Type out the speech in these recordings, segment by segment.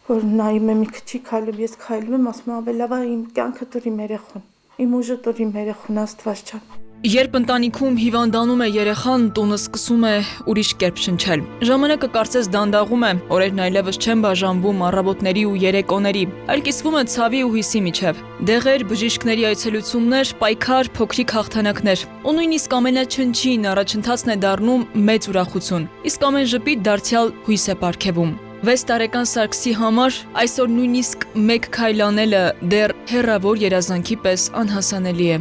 որ նայում եմ քիչի քայլում, ես քայլում եմ, ասում եմ ավելի լավ է իմ կյանքը տուր իմ երեխուն, իմ ուժը տուր իմ երեխուն, Աստված ջան։ Երբ ընտանիքում հիվանդանում է երեխան, տունը սկսում է ուրիշ կերպ շնչել։ Ժամանակը կարծես դանդաղում է, օրերն այլևս չեն բաժանվում առավոտների ու երեկոների, այլ կիսվում է ցավի ու հույսի միջև։ Դեղեր, բժիշկների այցելություններ, պայքար, փոքրիկ հաղթանակներ։ Ու նույնիսկ ամենաչնչին առաջընթացն է դառնում մեծ ուրախություն, իսկ ամեն ժպիտ դարձյալ հույս է պարգևում։ 6 տարեկան Սարգսի համար այսօր նույնիսկ մեկ քայլ անելը դեռ հեռավոր երազանքի պես անհասանելի է։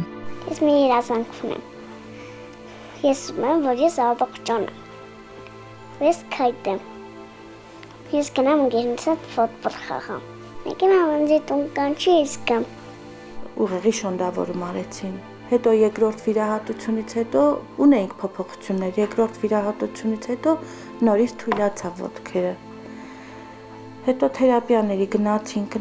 Ես մի երազանք ունեմ։ Ես ուզում եմ, որ ես առողջանամ։ Ես քայլեմ։ Ես գնամ ընկերներիս հետ ֆուտբոլ խաղամ։ Մեկը ինձ տուն կանչի, ես գամ։ Ուղեղի շոնդավորում արեցին։ Հետո երկրորդ վիրահատությունից հետո ունեինք փոփոխություններ, երկրորդ վիրահատությունից հետո նորից թույլացավ ոտքերը։ Հետո թերապիաների գնացինք,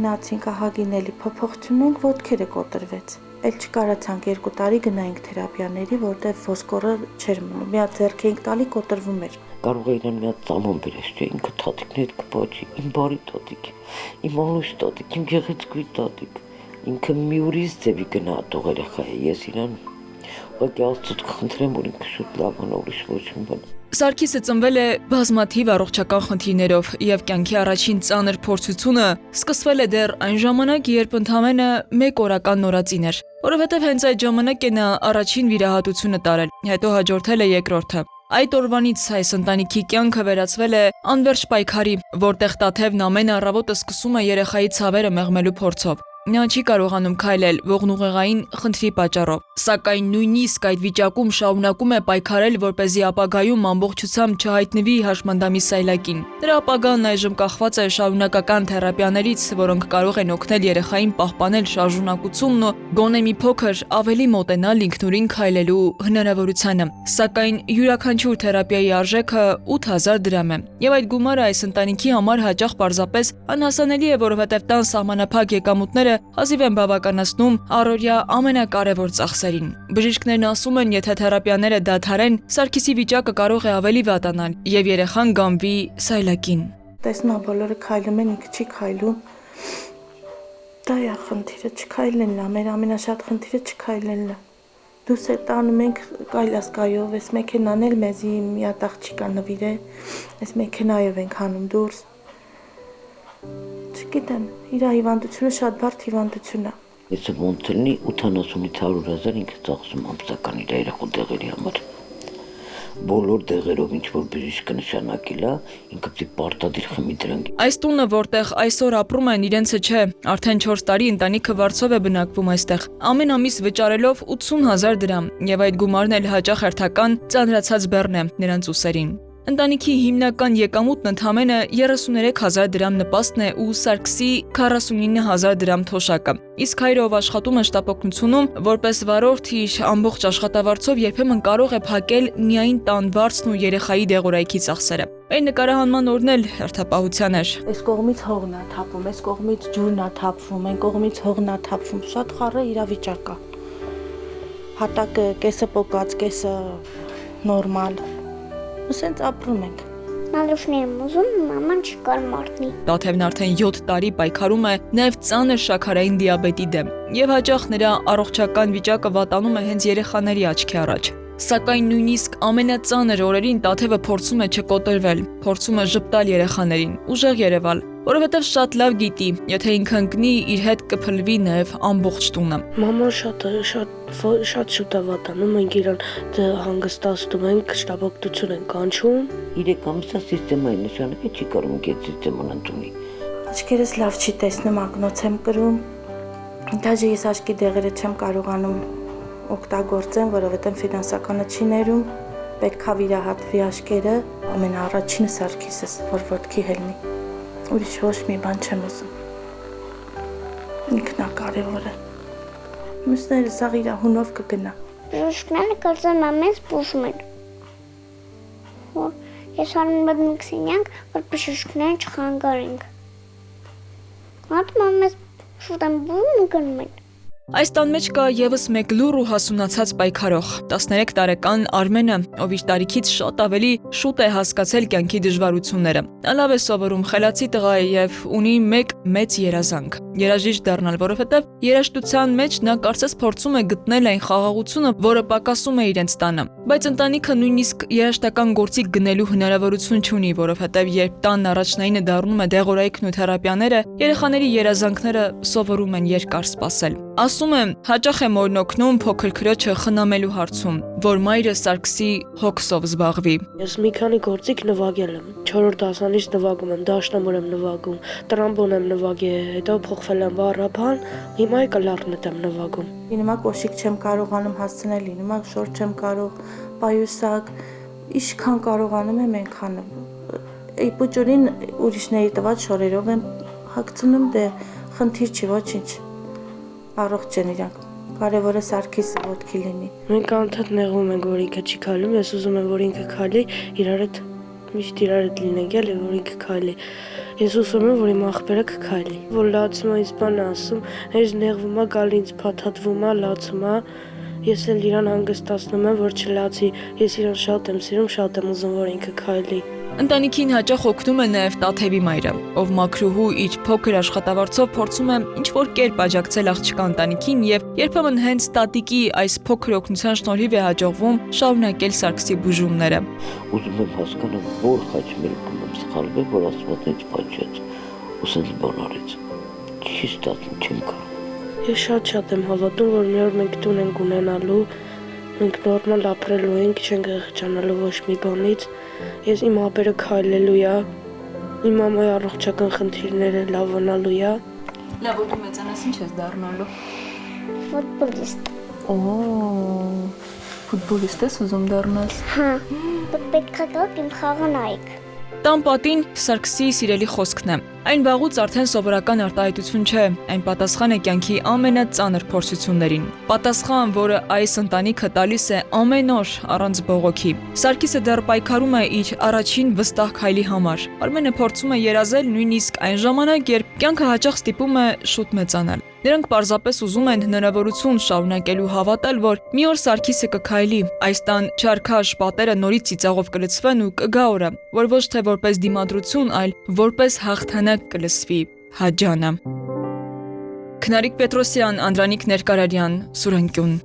ահագին էլի փոփոխություն ունենք, ոտքերը կոտրվեց։ Էլ չկարացանք 2 տարի գնայինք թերապիաների, որտեղ ոսկորը չէր մնում։ Մի հատ ձեռք էինք տալի, կոտրվում էր։ Կարող է իրան մի հատ ծաման բերես, չէ, ինքը թաթիկներ կպաճի, իմ բարի տատիկ, իմ անուշ տատիկ, իմ գեղեցկույթ տատիկ։ Ինքը մի ուրիշ ձևի գնահատող երեխա է, ես իրան ուղղակի Աստծուց կխնդրեմ, որ ինքը շուտ լավանա, ուրիշ ոչ մի բան։ Սարգիսը ծնվել է բազմաթիվ առողջական խնդիրներով եւ կյանքի առաջին ծանր փորձությունը սկսվել է դեռ այն ժամանակ, երբ ընդամենը 1 օրական նորածին էր, որովհետեւ հենց այդ ժամանակ է նա առաջին վիրահատությունը տարել, հետո հաջորդել է երկրորդը։ Այդ օրվանից այս ընտանիքի կյանքը վերածվել է անվերջ պայքարի, որտեղ Տաթևն ամեն առավոտը սկսում է երեխայի ցավերը մեղմելու փորձով։ Նա չի կարողանում քայլել ողնուղեղային խնդրի պատճառով, սակայն նույնիսկ այդ վիճակում շարունակում է պայքարել, որպեսզի ապագայում ամբողջությամբ չհայտնվի հաշմանդամի սայլակին։ Նրա ապագան այժմ կախված է շարունակական թերապիաներից, որոնք կարող են օգնել երեխային պահպանել շարժունակությունն ու գոնե մի փոքր ավելի մոտենալ ինքնուրույն քայլելու հնարավորությանը։ Սակայն յուրաքանչյուր թերապիայի արժեքը 8000 դրամ է, եւ այդ գումարը այս ընտանիքի համար հաճախ պարզապես անհասանելի է, որովհետեւ տան սահմանափակ եկամուտները հազիվ են բավականացնում առօրյա ամենակարևոր ծախսերին։ Բժիշկներն ասում են, եթե թերապիաները դադարեն, Սարգիսի վիճակը կարող է ավելի վատանալ եւ երեխան գանվի սայլակին։ Տեսնա, բոլորը քայլում են, ինքը չի քայլում։ Դա է խնդիրը, չքայլելն է, մեր ամենաշատ խնդիրը չքայլելն է։ Դուս է տանում ենք կայլասկայով, այս մեքենան էլ մեզի մի հատ աղջիկա նվիր է, այս մեքենայով ենք հանում դուրս։ Չգիտեմ, իր հիվանդությունը շատ բարդ հիվանդություն է։ Ես ոնց լինի 80-500 000 ինքը ծախսում ամսական իր երեխու դեղերի համար։ Բոլոր դեղերով ինչ որ բժիշկը նշանակել է, ինքը պիտի պարտադիր խմի դրանք։ Այս տունը, որտեղ այսօր ապրում են, իրենցը չէ, արդեն 4 տարի ընտանիքը վարձով է բնակվում այստեղ, ամեն ամիս վճարելով 80 000 դրամ, եւ այդ գումարն էլ հաճախ հերթական ծանրացած բեռն է նրանց ուսերին։ Ընտանիքի հիմնական եկամուտն ընդամենը 33 000 դրամ նպաստն է ու Սարգսի 49 000 դրամ թոշակը։ Իսկ հայրը, ով աշխատում է շտապօգնությունում, որպես վարորդ իր ամբողջ աշխատավարձով երբեմն կարող է փակել միայն տան վարձն ու երեխայի դեղորայքի ծախսերը։ Այն նկարահանման օրն էլ հերթապահության էր։ Այս կողմից հողն է թափում, այս կողմից ջուրն է թափվում, այն կողմից հողն է թափվում, շատ խառը իրավիճակ է։ Հատակը կեսը պոկած, կեսը նորմալ։ Սենց ապրում ենք։ Նալուշներում ուզում, մաման չկար մարտնի։ Տաթևն արդեն 7 տարի պայքարում է նաև ծանր շաքարային դիաբետի դեմ, եւ հաճախ նրա առողջական վիճակը վատանում է հենց երեխաների աչքի առաջ։ Սակայն նույնիսկ ամենածանր օրերին Տաթևը փորձում է չկոտրվել, փորձում է ժպտալ երեխաներին, ուժեղ երևալ, որովհետև շատ լավ գիտի, եթե ինքը ընկնի, իր հետ կփլվի նաև ամբողջ տունը։ Մաման շատ շուտ է վատանում, մենք իրան հանգստացնում ենք, շտապօգնություն ենք կանչում։ 3 ամսա սիստեմայի նշանակի չի կարող այդ սիստեման ընդունի։ Աչքերս լավ չի տեսնում, ակնոց եմ կրում։ Դաժե ես աչքի դեղերը չեմ կարողանում օգտագործեմ, որովհետև ֆինանսականը չի ներում, պետք է վիրահատվի աչքերը, ամենաառաջինը Սարգիսս, որ ոտքի հելնի։ Ուրիշ ոչ մի բան չեմ ուզում։ Ինքն է կարևորը։ Մյուսները սաղ իր հունով կգնա։ Բժիշկները կարծեմ ամենս բուժում են։ Ես անում եմ մի քսենյանք, որ բժիշկները չխանգարենք։ Հատում ամենս շուտ են բուժում ու գնում են։ Այս տան մեջ կա եւս մեկ լուռ ու հասունացած պայքարող 13 տարեկան Արմենը, ով իր տարիքից շատ ավելի շուտ է հասկացել կյանքի դժվարությունները։ Նա լավ է սովորում, խելացի տղա է եւ ունի մեկ մեծ երազանք՝ երաժիշտ դառնալ, որովհետեւ երաժշտության մեջ նա կարծես փորձում է գտնել այն խաղաղությունը, որը պակասում է իրենց տանը։ Բայց ընտանիքը նույնիսկ երաժշտական գործիք գնելու հնարավորություն չունի, որովհետեւ երբ տանն առաջնայինը դառնում է դեղորայքն ու թերապիաները, երեխաների երազանքները սովորում են երկար սպասել։ Ասում եմ, հաճախ է մորն օգնում փոքր քրոջը խնամելու հարցում, որ մայրը Սարգսի հոգսով զբաղվի։ Ես մի քանի գործիք նվագել եմ։ 4-րդ դասանից նվագում եմ, դաշնամուր եմ նվագում, տրամբոն եմ նվագել, հետո փոխվել եմ վառաբան, հիմա կլարնետ եմ նվագում։ Ինիմա կոշիկ չեմ կարողանում հասցնել, ինիմա շոր չեմ կարող, պայուսակ, ինչքան կարողանում եմ այնքան։ Իպուճուրին ուրիշների տված շորերով եմ հագցնում, դե խնդիր չի, ոչինչ։ Առողջ են իրանք։ Կարևորը Սարգիսը ոտքի լինի։ Մենք անդադ նեղվում ենք, որ ինքը չի քայլում, ես ուզում եմ, որ ինքը քայլի, իրար հետ միշտ իրար հետ լինենք, էլի, որ ինքը քայլի։ Ես ուզում եմ, որ իմ աղբերը կքայլի։ Որ լացում է, ինձ բան ասում, հենց նեղվում է, գալի ինձ փաթաթվում է, լացում է։ Ես էլ իրան հանգստացնում եմ, որ չլացի։ Ես իրան շատ եմ սիրում, շատ եմ ուզում, որ ինքը քայլի։ Ընտանիքին հաճախ օգնում է նաև Տաթևի մայրը, ով մաքրուհու իր փոքր աշխատավարձով փորձում է ինչ-որ կերպ աջակցել աղջկա ընտանիքին եւ երբեմն հենց տատիկի այս փոքր օգնության շնորհիվ է հաջողվում շարունակել Սարգսի բուժումները։ Ուզում եմ հասկանալ, որ խաչմերուկում եմ սխալվել, որ Աստված ինձ պատժեց, ու սենց բան արեց։ Չի ստացվում, չեմ կարող։ Ես շատ եմ հավատում, որ մի օր մենք տուն ենք ունենալու, մենք նորմալ ապրելու ենք, չենք եղջանալու ոչ մի բանից։ Ես իմ ապերը քայլելու է, իմ մամայի առողջական խնդիրները լավանալու է։ Լավ, ու դու մեծանաս ինչ ես դառնալու։ Ֆուտբոլիստ։ Ֆուտբոլիստ ես ուզում դառնալ։ Հա, պետք է գաք իմ խաղը նայեք։ Տան պատին Սարգսի սիրելի խոսքն է։ Այն վաղուց արդեն սովորական արտահայտություն չէ, այն պատասխան է կյանքի ամենածանր փորձություններին։ Պատասխան, որը այս ընտանիքը տալիս է ամեն օր առանց բողոքի։ Սարգիսը դեռ պայքարում է իր առաջին վստահ քայլի համար։ Արմենը փորձում է երազել նույնիսկ այն ժամանակ, երբ կյանքը հաճախ ստիպում է շուտ մեծանալ։ Նրանք պարզապես ուզում են հնարավորություն շարունակելու հավատալ, որ մի օր Սարգիսը կքայլի, այս տան չարքաշ պատերը նորից ծիծաղով կլցվեն ու կգա օրը, որ ոչ թե որպես դիմադրություն, այլ որպես հաղթանակ կլսվի Հաջանը։ Քնարիկ Պետրոսյան, Անդրանիկ Ներկարարյան, Սուրենկյուն։